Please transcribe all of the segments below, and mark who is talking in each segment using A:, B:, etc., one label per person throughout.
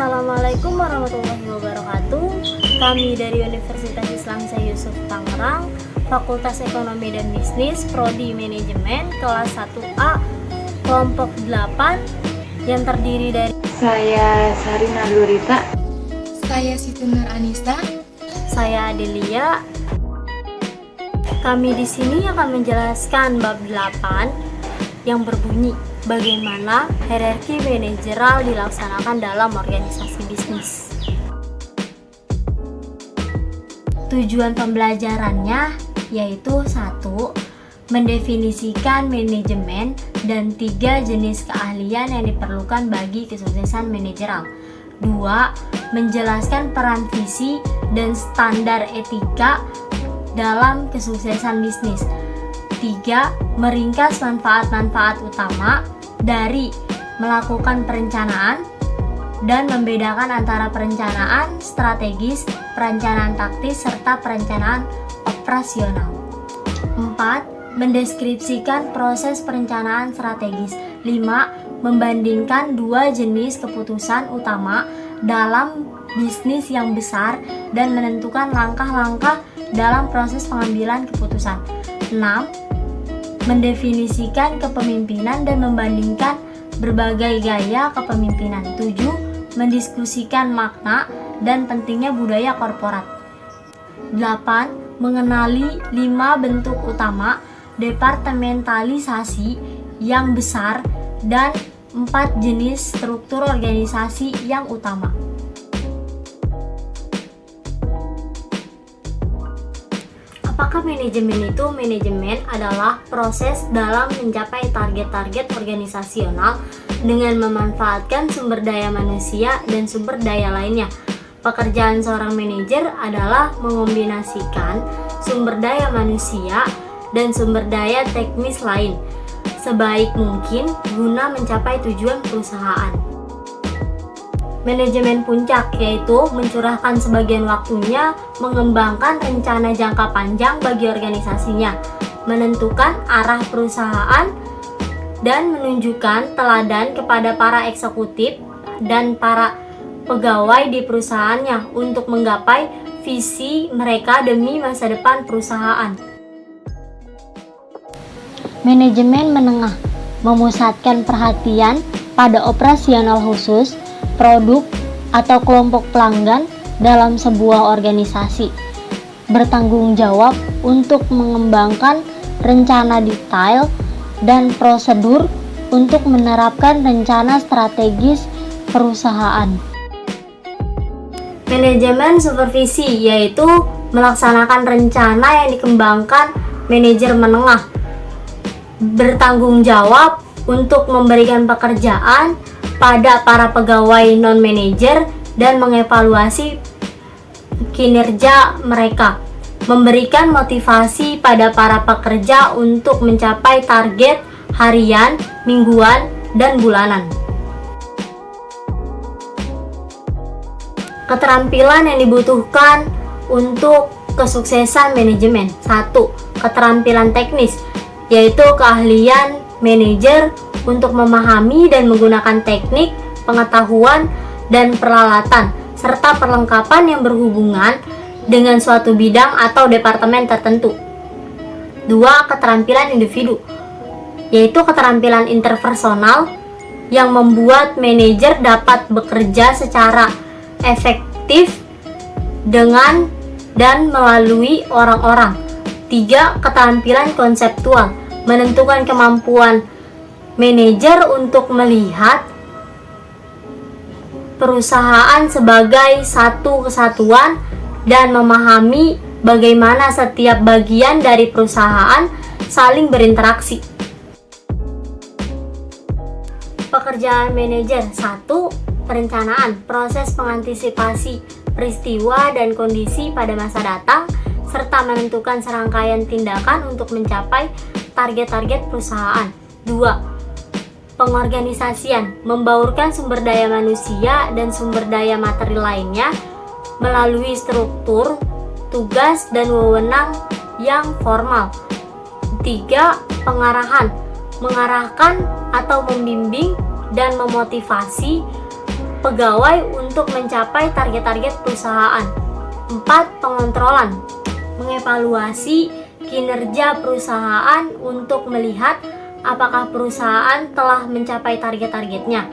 A: Assalamualaikum warahmatullahi wabarakatuh. Kami dari Universitas Islam Syekh Yusuf Tangerang, Fakultas Ekonomi dan Bisnis, Prodi Manajemen, kelas 1A, kelompok 8, yang terdiri dari
B: saya Sarina Lurita,
C: saya Siti Nur Anissa,
A: saya Adelia. Kami di sini akan menjelaskan bab 8 yang berbunyi bagaimana hierarki manajerial dilaksanakan dalam organisasi bisnis. Tujuan pembelajarannya yaitu 1. Mendefinisikan manajemen dan 3 jenis keahlian yang diperlukan bagi kesuksesan manajerial. 2. Menjelaskan peran visi dan standar etika dalam kesuksesan bisnis. 3. Meringkas manfaat-manfaat utama dari melakukan perencanaan dan membedakan antara perencanaan strategis, perencanaan taktis, serta perencanaan operasional. 4. Mendeskripsikan proses perencanaan strategis. 5. Membandingkan 2 jenis keputusan utama dalam bisnis yang besar dan menentukan langkah-langkah dalam proses pengambilan keputusan. 6. Mendefinisikan kepemimpinan dan membandingkan berbagai gaya kepemimpinan. 7. Mendiskusikan makna dan pentingnya budaya korporat. 8. Mengenali 5 bentuk utama departementalisasi yang besar dan 4 jenis struktur organisasi yang utama. Apakah manajemen itu? Manajemen adalah proses dalam mencapai target-target organisasional dengan memanfaatkan sumber daya manusia dan sumber daya lainnya. Pekerjaan seorang manajer adalah mengombinasikan sumber daya manusia dan sumber daya teknis lain sebaik mungkin guna mencapai tujuan perusahaan. Manajemen puncak yaitu mencurahkan sebagian waktunya mengembangkan rencana jangka panjang bagi organisasinya, menentukan arah perusahaan, dan menunjukkan teladan kepada para eksekutif dan para pegawai di perusahaannya untuk menggapai visi mereka demi masa depan perusahaan. Manajemen menengah memusatkan perhatian pada operasional khusus, produk atau kelompok pelanggan dalam sebuah organisasi, bertanggung jawab untuk mengembangkan rencana detail dan prosedur untuk menerapkan rencana strategis perusahaan. Manajemen supervisi yaitu melaksanakan rencana yang dikembangkan manajer menengah, bertanggung jawab untuk memberikan pekerjaan pada para pegawai non-manajer dan mengevaluasi kinerja mereka, memberikan motivasi pada para pekerja untuk mencapai target harian, mingguan, dan bulanan. Keterampilan yang dibutuhkan untuk kesuksesan manajemen. 1. Keterampilan teknis, yaitu keahlian manajer untuk memahami dan menggunakan teknik, pengetahuan, dan peralatan, serta perlengkapan yang berhubungan dengan suatu bidang atau departemen tertentu. 2. Keterampilan individu, yaitu keterampilan interpersonal yang membuat manajer dapat bekerja secara efektif dengan dan melalui orang-orang. 3. Keterampilan konseptual, menentukan kemampuan manajer untuk melihat perusahaan sebagai satu kesatuan dan memahami bagaimana setiap bagian dari perusahaan saling berinteraksi. Pekerjaan manajer. 1. Perencanaan, proses mengantisipasi peristiwa dan kondisi pada masa datang serta menentukan serangkaian tindakan untuk mencapai target-target perusahaan. 2. Pengorganisasian, membaurkan sumber daya manusia dan sumber daya materi lainnya melalui struktur, tugas, dan wewenang yang formal. 3. Pengarahan, mengarahkan atau membimbing dan memotivasi pegawai untuk mencapai target-target perusahaan. 4. Pengontrolan, mengevaluasi kinerja perusahaan untuk melihat apakah perusahaan telah mencapai target-targetnya.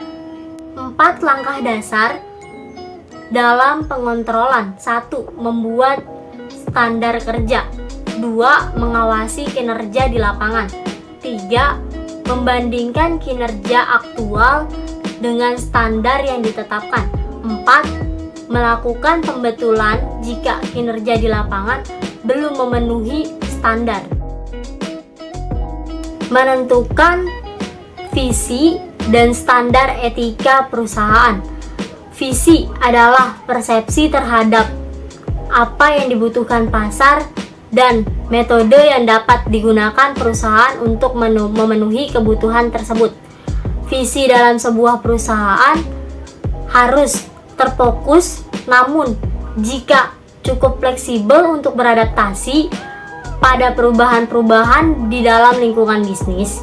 A: 4 langkah dasar dalam pengontrolan. 1. Membuat standar kerja. 2. Mengawasi kinerja di lapangan. 3. Membandingkan kinerja aktual dengan standar yang ditetapkan. 4. Melakukan pembetulan jika kinerja di lapangan belum memenuhi standar. Menentukan visi dan standar etika perusahaan. Visi adalah persepsi terhadap apa yang dibutuhkan pasar dan metode yang dapat digunakan perusahaan untuk memenuhi kebutuhan tersebut. Visi dalam sebuah perusahaan harus terfokus, namun jika cukup fleksibel untuk beradaptasi pada perubahan-perubahan di dalam lingkungan bisnis.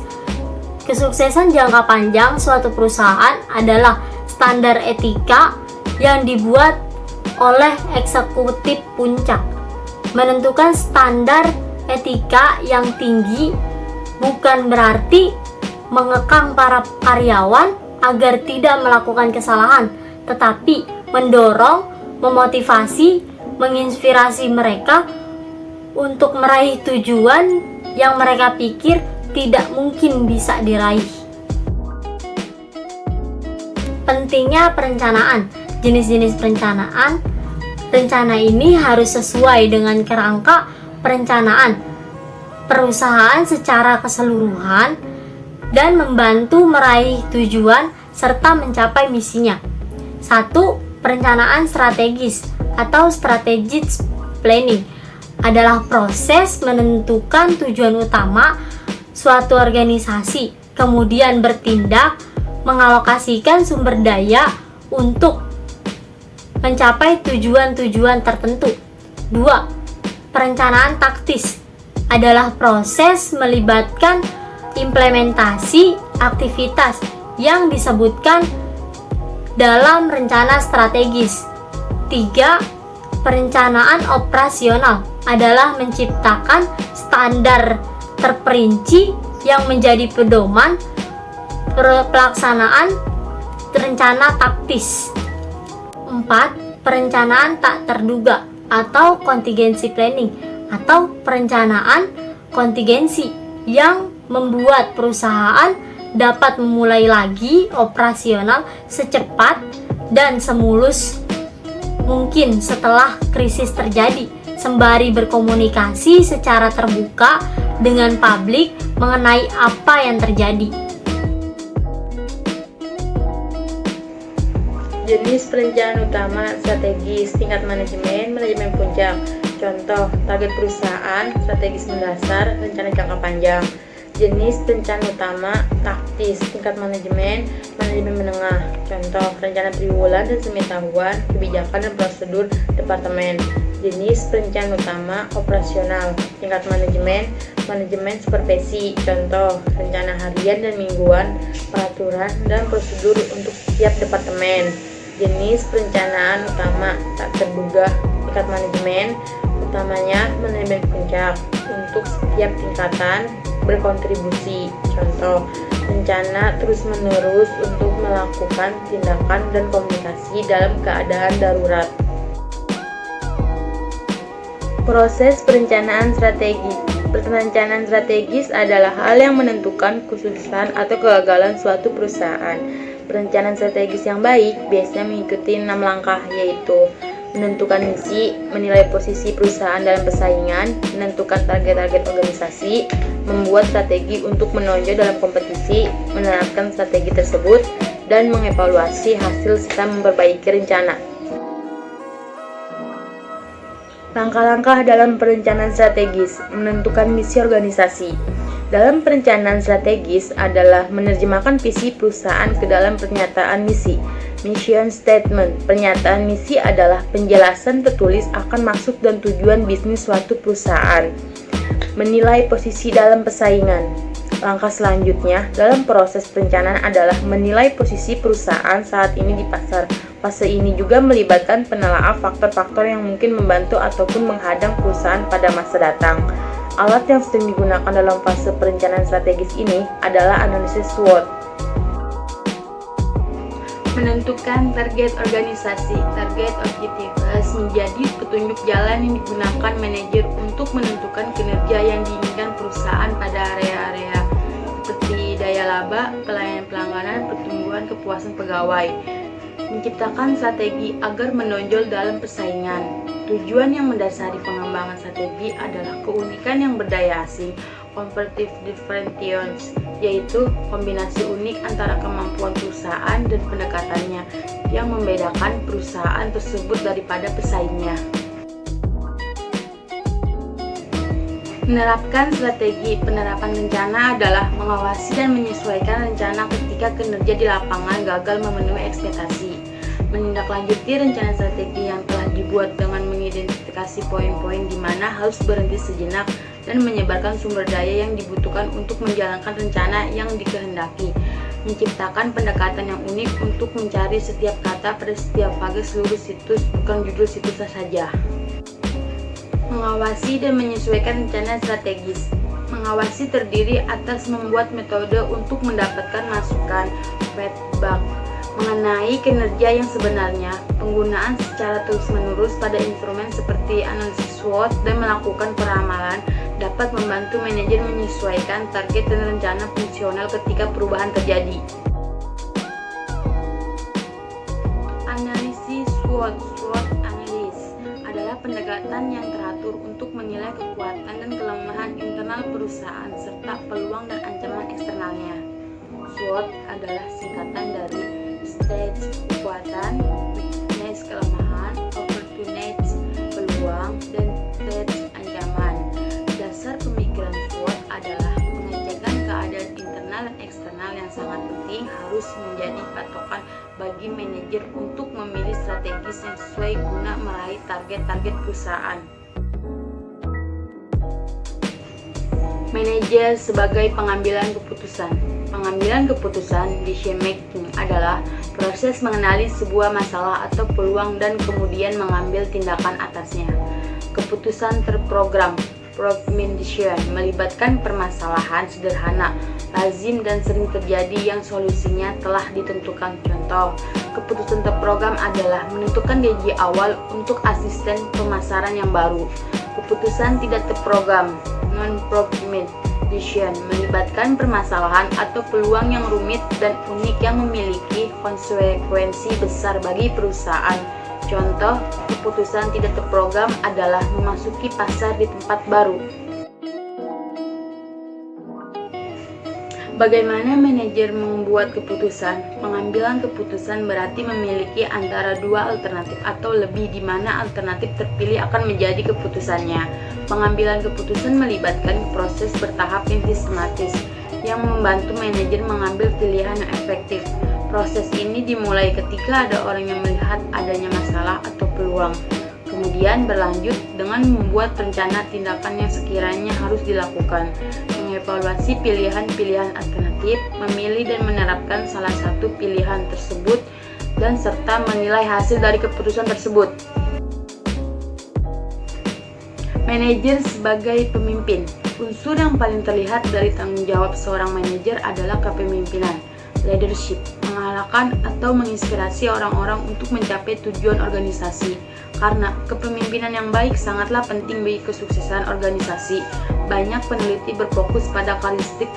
A: Kesuksesan jangka panjang suatu perusahaan adalah standar etika yang dibuat oleh eksekutif puncak. Menentukan standar etika yang tinggi bukan berarti mengekang para karyawan agar tidak melakukan kesalahan, tetapi mendorong, memotivasi, menginspirasi mereka untuk meraih tujuan yang mereka pikir tidak mungkin bisa diraih. Pentingnya perencanaan. Jenis-jenis perencanaan. Rencana ini harus sesuai dengan kerangka perencanaan perusahaan secara keseluruhan dan membantu meraih tujuan serta mencapai misinya. 1. Perencanaan strategis atau strategic planning adalah proses menentukan tujuan utama suatu organisasi, kemudian bertindak mengalokasikan sumber daya untuk mencapai tujuan-tujuan tertentu. 2. Perencanaan taktis adalah proses melibatkan implementasi aktivitas yang disebutkan dalam rencana strategis. 3. Perencanaan operasional adalah menciptakan standar terperinci yang menjadi pedoman pelaksanaan rencana taktis. 4. Perencanaan tak terduga atau contingency planning atau perencanaan kontingensi yang membuat perusahaan dapat memulai lagi operasional secepat dan semulus mungkin setelah krisis terjadi, sembari berkomunikasi secara terbuka dengan publik mengenai apa yang terjadi.
B: Jenis perencanaan utama strategis tingkat manajemen puncak. Contoh, target perusahaan, strategis mendasar, rencana jangka panjang. Jenis perencanaan utama taktis tingkat manajemen menengah. Contoh, rencana triwulan dan semitahuan, kebijakan dan prosedur departemen. Jenis perencanaan utama operasional tingkat manajemen supervisi. Contoh, rencana harian dan mingguan, peraturan dan prosedur untuk setiap departemen. Jenis perencanaan utama tak terduga tingkat manajemen, utamanya manajemen puncak untuk setiap tingkatan berkontribusi. Contoh, rencana terus-menerus untuk melakukan tindakan dan komunikasi dalam keadaan darurat. Proses perencanaan strategi. Perencanaan strategis adalah hal yang menentukan kesuksesan atau kegagalan suatu perusahaan. Perencanaan strategis yang baik biasanya mengikuti 6 langkah, yaitu menentukan misi, menilai posisi perusahaan dalam persaingan, menentukan target-target organisasi, membuat strategi untuk menonjol dalam kompetisi, menerapkan strategi tersebut, dan mengevaluasi hasil serta memperbaiki rencana. Langkah-langkah dalam perencanaan strategis. Menentukan misi organisasi. Dalam perencanaan strategis adalah menerjemahkan visi perusahaan ke dalam pernyataan misi. Mission statement. Pernyataan misi adalah penjelasan tertulis akan maksud dan tujuan bisnis suatu perusahaan. Menilai posisi dalam persaingan. Langkah selanjutnya dalam proses perencanaan adalah menilai posisi perusahaan saat ini di pasar. Fase ini juga melibatkan penelaah faktor-faktor yang mungkin membantu ataupun menghadang perusahaan pada masa datang. Alat yang sering digunakan dalam fase perencanaan strategis ini adalah analisis SWOT. Menentukan target organisasi, target objectives, menjadi petunjuk jalan yang digunakan manajer untuk menentukan kinerja yang diinginkan perusahaan pada area-area seperti daya laba, pelayanan pelanggan, pertumbuhan kepuasan pegawai. Menciptakan strategi agar menonjol dalam persaingan. Tujuan yang mendasari pengembangan strategi adalah keunikan yang berdaya asing, comparative differentiation, yaitu kombinasi unik antara kemampuan perusahaan dan pendekatannya yang membedakan perusahaan tersebut daripada pesaingnya. Menerapkan strategi. Penerapan rencana adalah mengawasi dan menyesuaikan rencana ketika kinerja di lapangan gagal memenuhi ekspektasi. Menindaklanjuti rencana strategi yang telah dibuat dengan mengidentifikasi poin-poin di mana harus berhenti sejenak dan menyebarkan sumber daya yang dibutuhkan untuk menjalankan rencana yang dikehendaki. Menciptakan pendekatan yang unik untuk mencari setiap kata pada setiap fase seluruh situs, bukan judul situsnya saja. Mengawasi dan menyesuaikan rencana strategis. Mengawasi terdiri atas membuat metode untuk mendapatkan masukan, feedback, mengenai kinerja yang sebenarnya, penggunaan secara terus-menerus pada instrumen seperti analisis SWOT dan melakukan peramalan dapat membantu manajer menyesuaikan target dan rencana fungsional ketika perubahan terjadi. Analisis SWOT analysis adalah pendekatan yang teratur untuk menilai kekuatan dan kelemahan internal perusahaan serta peluang dan ancaman eksternalnya. SWOT adalah singkatan dari Strengths kekuatan, weakness kelemahan, opportunities peluang, dan threats ancaman. Dasar pemikiran SWOT adalah pengecekan keadaan internal dan eksternal yang sangat penting harus menjadi patokan bagi manajer untuk memilih strategis yang sesuai guna meraih target-target perusahaan. Manajer sebagai pengambilan keputusan. Pengambilan keputusan decision making adalah proses mengenali sebuah masalah atau peluang dan kemudian mengambil tindakan atasnya. Keputusan terprogram decision melibatkan permasalahan sederhana, lazim dan sering terjadi yang solusinya telah ditentukan. Contoh, keputusan terprogram adalah menentukan gaji awal untuk asisten pemasaran yang baru. Keputusan tidak terprogram non-programmed decision melibatkan permasalahan atau peluang yang rumit dan unik yang memiliki konsekuensi besar bagi perusahaan. Contoh, keputusan tidak terprogram adalah memasuki pasar di tempat baru. Bagaimana manajer membuat keputusan? Pengambilan keputusan berarti memiliki antara dua alternatif atau lebih di mana alternatif terpilih akan menjadi keputusannya. Pengambilan keputusan melibatkan proses bertahap yang sistematis yang membantu manajer mengambil pilihan yang efektif. Proses ini dimulai ketika ada orang yang melihat adanya masalah atau peluang. Kemudian berlanjut dengan membuat rencana tindakan yang sekiranya harus dilakukan, mengevaluasi pilihan-pilihan alternatif, memilih dan menerapkan salah satu pilihan tersebut, dan serta menilai hasil dari keputusan tersebut. Manajer sebagai pemimpin. Unsur yang paling terlihat dari tanggung jawab seorang manajer adalah kepemimpinan, leadership, mengarahkan atau menginspirasi orang-orang untuk mencapai tujuan organisasi. Karena kepemimpinan yang baik sangatlah penting bagi kesuksesan organisasi. Banyak peneliti berfokus pada karakteristik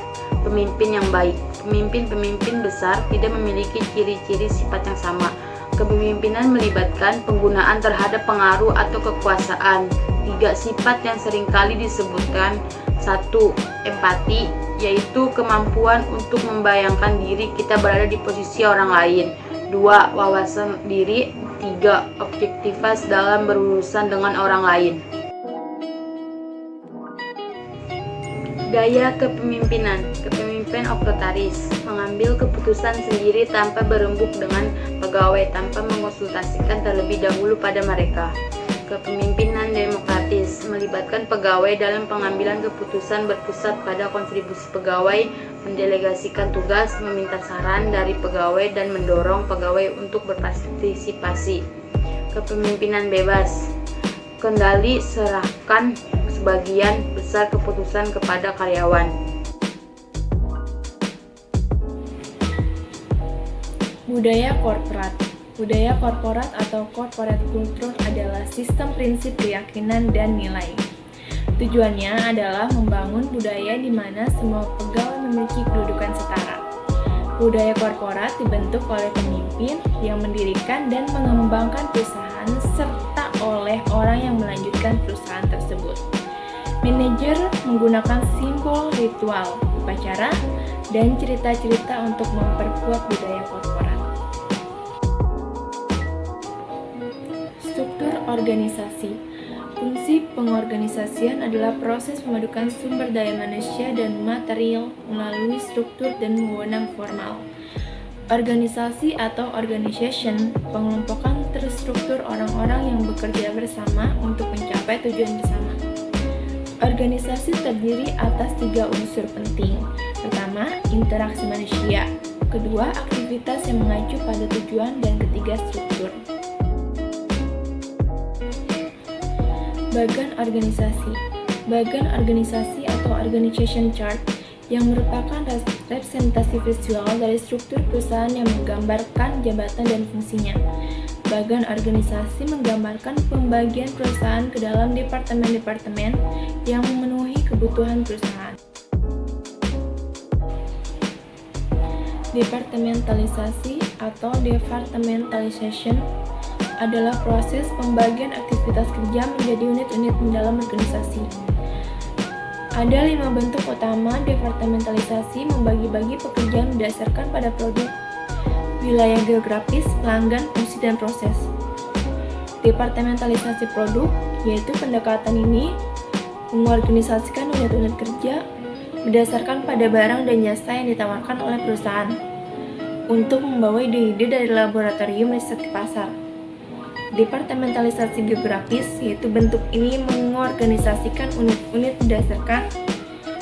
B: pemimpin yang baik. Pemimpin-pemimpin besar tidak memiliki ciri-ciri sifat yang sama. Kepemimpinan melibatkan penggunaan terhadap pengaruh atau kekuasaan. 3 sifat yang seringkali disebutkan. 1. Empati, yaitu kemampuan untuk membayangkan diri kita berada di posisi orang lain. 2. Wawasan diri. 3. Objektivitas dalam berurusan dengan orang lain. Gaya kepemimpinan. Kepemimpinan otoritaris, mengambil keputusan sendiri tanpa berembuk dengan pegawai, tanpa mengonsultasikan terlebih dahulu pada mereka. Kepemimpinan demokratis, melibatkan pegawai dalam pengambilan keputusan, berpusat pada kontribusi pegawai, mendelegasikan tugas, meminta saran dari pegawai, dan mendorong pegawai untuk berpartisipasi. Kepemimpinan bebas, kendali serahkan sebagian besar keputusan kepada karyawan.
D: Budaya korporat. Budaya korporat atau corporate culture adalah sistem prinsip keyakinan dan nilai. Tujuannya adalah membangun budaya di mana semua pegawai memiliki kedudukan setara. Budaya korporat dibentuk oleh pemimpin yang mendirikan dan mengembangkan perusahaan serta oleh orang yang melanjutkan perusahaan tersebut. Manajer menggunakan simbol, ritual, upacara, dan cerita-cerita untuk memperkuat budaya korporat. Struktur organisasi. Fungsi pengorganisasian adalah proses pemadukan sumber daya manusia dan material melalui struktur dan wewenang formal. Organisasi atau organization, pengelompokan terstruktur orang-orang yang bekerja bersama untuk mencapai tujuan bersama. Organisasi terdiri atas 3 unsur penting. Pertama, interaksi manusia. Kedua, aktivitas yang mengacu pada tujuan. Dan ketiga, struktur. Bagan organisasi. Bagan organisasi atau organization chart yang merupakan representasi visual dari struktur perusahaan yang menggambarkan jabatan dan fungsinya. Bagan organisasi menggambarkan pembagian perusahaan ke dalam departemen-departemen yang memenuhi kebutuhan perusahaan. Departementalisasi atau departmentalization adalah proses pembagian aktivitas kerja menjadi unit-unit dalam organisasi. Ada 5 bentuk utama departementalisasi: membagi-bagi pekerjaan berdasarkan pada produk, wilayah geografis, pelanggan, fungsi, dan proses. Departementalisasi produk, yaitu pendekatan ini mengorganisasikan unit-unit kerja berdasarkan pada barang dan jasa yang ditawarkan oleh perusahaan untuk membawa ide-ide dari laboratorium riset ke pasar. Departementalisasi geografis, yaitu bentuk ini mengorganisasikan unit-unit berdasarkan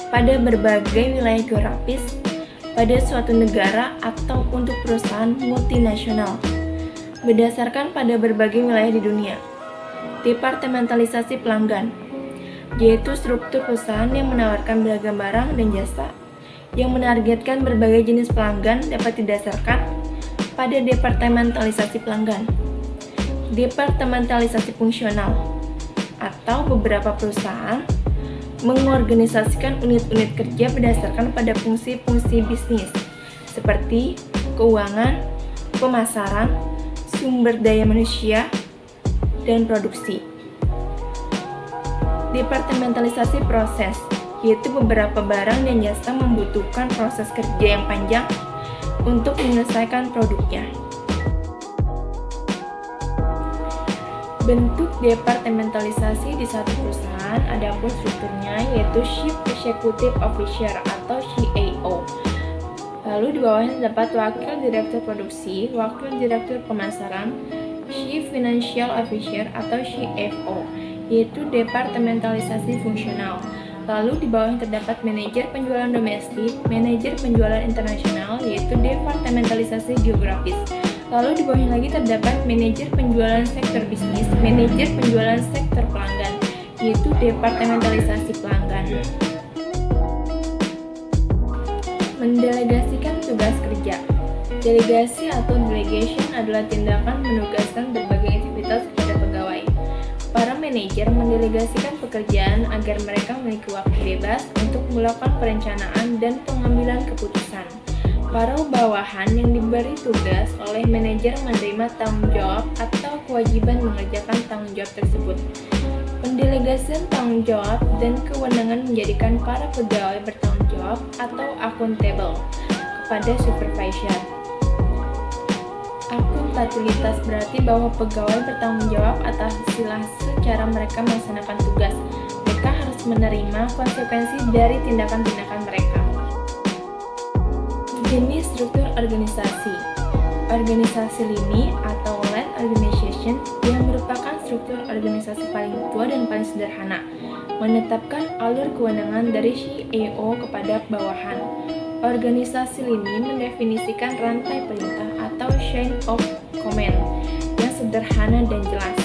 D: pada berbagai wilayah geografis pada suatu negara atau untuk perusahaan multinasional berdasarkan pada berbagai wilayah di dunia. Departementalisasi pelanggan, yaitu struktur perusahaan yang menawarkan beragam barang dan jasa yang menargetkan berbagai jenis pelanggan dapat didasarkan pada departementalisasi pelanggan. Departementalisasi fungsional, atau beberapa perusahaan mengorganisasikan unit-unit kerja berdasarkan pada fungsi-fungsi bisnis seperti keuangan, pemasaran, sumber daya manusia, dan produksi. Departementalisasi proses, yaitu beberapa barang dan jasa membutuhkan proses kerja yang panjang untuk menyelesaikan produknya. Bentuk departementalisasi di satu perusahaan ada pun strukturnya, yaitu Chief Executive Officer atau CAO. Lalu di bawahnya terdapat Wakil Direktur Produksi, Wakil Direktur Pemasaran, Chief Financial Officer atau CFO, yaitu departementalisasi fungsional. Lalu di bawahnya terdapat Manajer Penjualan Domestik, Manajer Penjualan Internasional, yaitu departementalisasi geografis. Lalu di bawahnya lagi terdapat Manajer Penjualan Sektor Bisnis, Manajer Penjualan Sektor Pelanggan, yaitu departementalisasi pelanggan. Mendelegasikan tugas kerja. Delegasi atau delegation adalah tindakan menugaskan berbagai aktivitas kepada pegawai. Para manajer mendelegasikan pekerjaan agar mereka memiliki waktu bebas untuk melakukan perencanaan dan pengambilan keputusan. Para bawahan yang diberi tugas oleh manajer menerima tanggung jawab atau kewajiban mengerjakan tanggung jawab tersebut. Pendelegasian tanggung jawab dan kewenangan menjadikan para pegawai bertanggung jawab atau accountable kepada supervisor. Akuntabilitas berarti bahwa pegawai bertanggung jawab atas hasil secara mereka melaksanakan tugas. Mereka harus menerima konsekuensi dari tindakan-tindakan mereka. Jenis struktur organisasi. Organisasi lini atau line organization yang merupakan struktur organisasi organisasi paling tua dan paling sederhana, menetapkan alur kewenangan dari CEO kepada bawahan. Organisasi lini mendefinisikan rantai perintah atau chain of command yang sederhana dan jelas.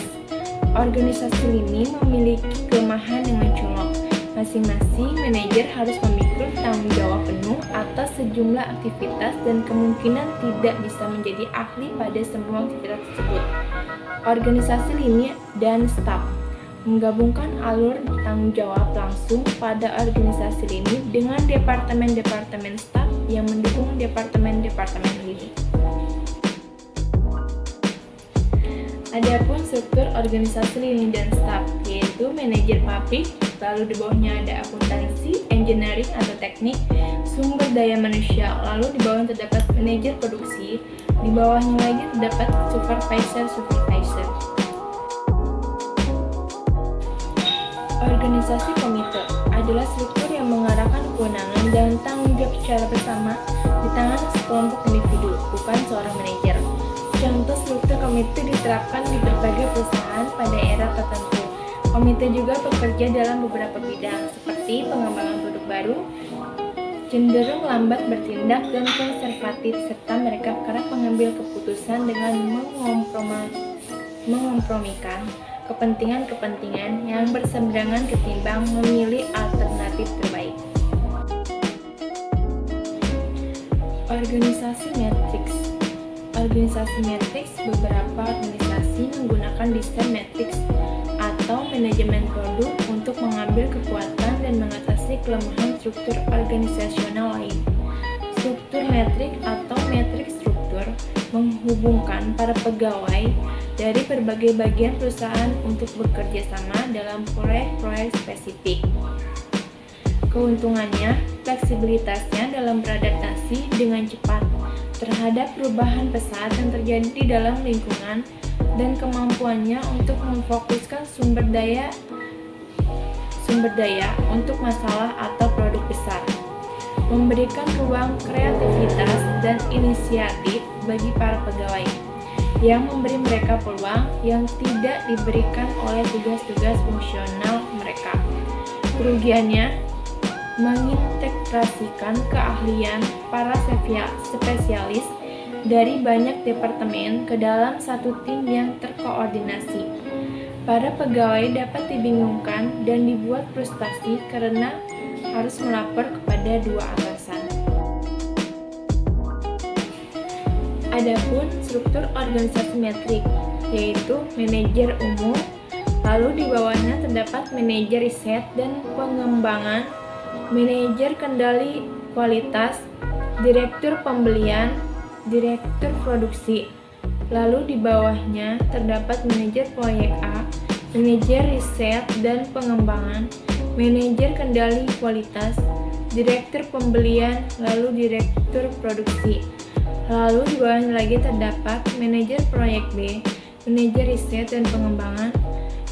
D: Organisasi lini memiliki kelemahan yang mencolok. Masing-masing manajer harus memikul tanggung jawab penuh atas sejumlah aktivitas dan kemungkinan tidak bisa menjadi ahli pada semua aktivitas tersebut. Organisasi lini dan staf menggabungkan alur tanggung jawab langsung pada organisasi lini dengan departemen-departemen staf yang mendukung departemen-departemen lini. Adapun struktur organisasi lini dan staf, yaitu manajer pabrik, lalu di bawahnya ada akuntansi, engineering atau teknik, sumber daya manusia, lalu di bawahnya terdapat manajer produksi, di bawahnya lagi terdapat supervisor. Organisasi komite adalah struktur yang mengarahkan kewenangan dan tanggung jawab secara bersama di tangan sekelompok individu, bukan seorang manajer. Contoh struktur komite diterapkan di berbagai perusahaan pada era tertentu. Komite juga bekerja dalam beberapa bidang, seperti pengembangan produk baru, cenderung lambat bertindak dan konservatif, serta mereka kerap mengambil keputusan dengan mengompromikan kepentingan-kepentingan yang berseberangan ketimbang memilih alternatif terbaik. Organisasi matriks, beberapa organisasi menggunakan desain matriks atau manajemen produk untuk mengambil kekuatan dan mengatasi kelemahan struktur organisasional lain. Struktur metrik atau metrik struktur menghubungkan para pegawai dari berbagai bagian perusahaan untuk bekerja sama dalam proyek-proyek spesifik. Keuntungannya, fleksibilitasnya dalam beradaptasi dengan cepat terhadap perubahan pesat yang terjadi di dalam lingkungan dan kemampuannya untuk memfokuskan sumber daya untuk masalah atau produk besar, memberikan ruang kreativitas dan inisiatif bagi para pegawai, yang memberi mereka peluang yang tidak diberikan oleh tugas-tugas fungsional mereka. Kerugiannya, mengintegrasikan keahlian para spesialis dari banyak departemen ke dalam satu tim yang terkoordinasi. Para pegawai dapat dibingungkan dan dibuat frustasi karena harus melapor kepada dua atasan. Adapun struktur organisasi metrik, yaitu manajer umum, lalu di bawahnya terdapat manajer riset dan pengembangan, manajer kendali kualitas, direktur pembelian, direktur produksi. Lalu di bawahnya terdapat manajer proyek A, manajer riset dan pengembangan, manajer kendali kualitas, direktur pembelian, lalu direktur produksi. Lalu di bawahnya lagi terdapat manajer proyek B, manajer riset dan pengembangan,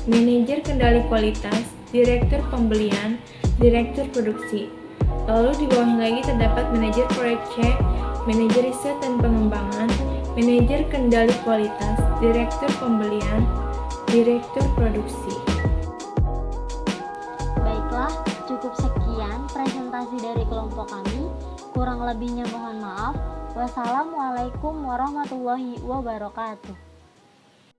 D: manajer kendali kualitas, direktur pembelian, direktur produksi. Lalu di bawahnya lagi terdapat manajer proyek C, manajer riset dan pengembangan, manajer kendali kualitas, direktur pembelian, direktur produksi.
A: Baiklah, cukup sekian presentasi dari kelompok kami. Kurang lebihnya mohon maaf. Wassalamualaikum warahmatullahi wabarakatuh.